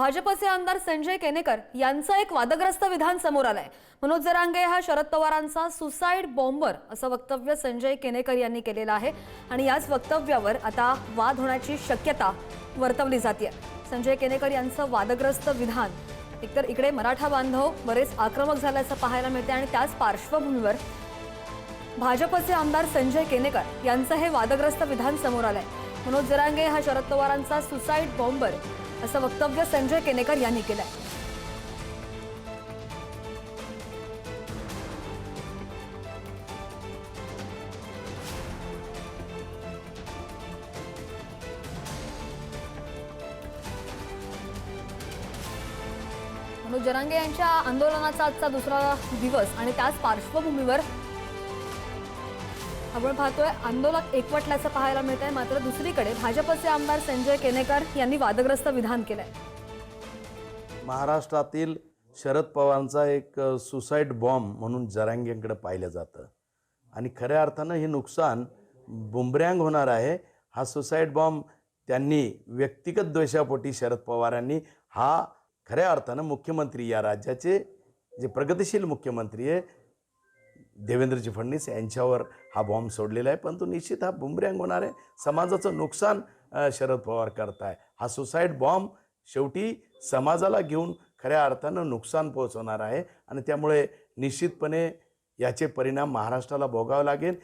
भाजपचे आमदार संजय केनेकर यांचं एक वादग्रस्त विधान समोर आलंय। मनोज जरांगे हा शरद पवारांचा सुसाइड बॉम्बर असं वक्तव्य संजय केनेकर यांनी केलेलं आहे आणि याच वक्तव्यावर आता वाद होण्याची शक्यता वर्तवली जाते। संजय केनेकर यांचं वादग्रस्त विधान एकतर इकडे मराठा बांधव बरेच आक्रमक झाल्याचं पाहायला मिळते आणि त्याच पार्श्वभूमीवर भाजपचे आमदार संजय केनेकर यांचं हे वादग्रस्त विधान समोर आलंय। मनोज जरांगे हा शरद पवारांचा सुसाइड बॉम्बर असं वक्तव्य संजय केनेकर यांनी केलंय। मनोज जरांगे यांच्या आंदोलनाचा आजचा दुसरा दिवस आणि त्याच पार्श्वभूमीवर आपण पाहतोय आंदोलन एकवटल्याचं पाहायला मिळतंय। मात्र दुसरीकडे भाजपचे आमदार संजय केनेकर यांनी वादग्रस्त विधान केलंय। महाराष्ट्रातील शरद पवारांचा एक सुसाइड बॉम्ब म्हणून जरांगेंकडे पाहिलं जातं आणि खऱ्या अर्थानं हे नुकसान बुमरँग होणार आहे। हा सुसाइड बॉम्ब त्यांनी व्यक्तिगत द्वेषापोटी शरद पवारांनी हा खऱ्या अर्थानं मुख्यमंत्री या राज्याचे जे प्रगतिशील मुख्यमंत्री आहे देवेंद्रजी फडणवीस यांच्यावर हा बॉम्ब सोडलेला आहे, परंतु निश्चित हा बुमरँग होणार आहे। समाजाचं नुकसान शरद पवार करताय। हा सुसाइड बॉम्ब शेवटी समाजाला घेऊन खऱ्या अर्थानं नुकसान पोहोचवणार आहे आणि त्यामुळे निश्चितपणे याचे परिणाम महाराष्ट्राला भोगावे लागेल।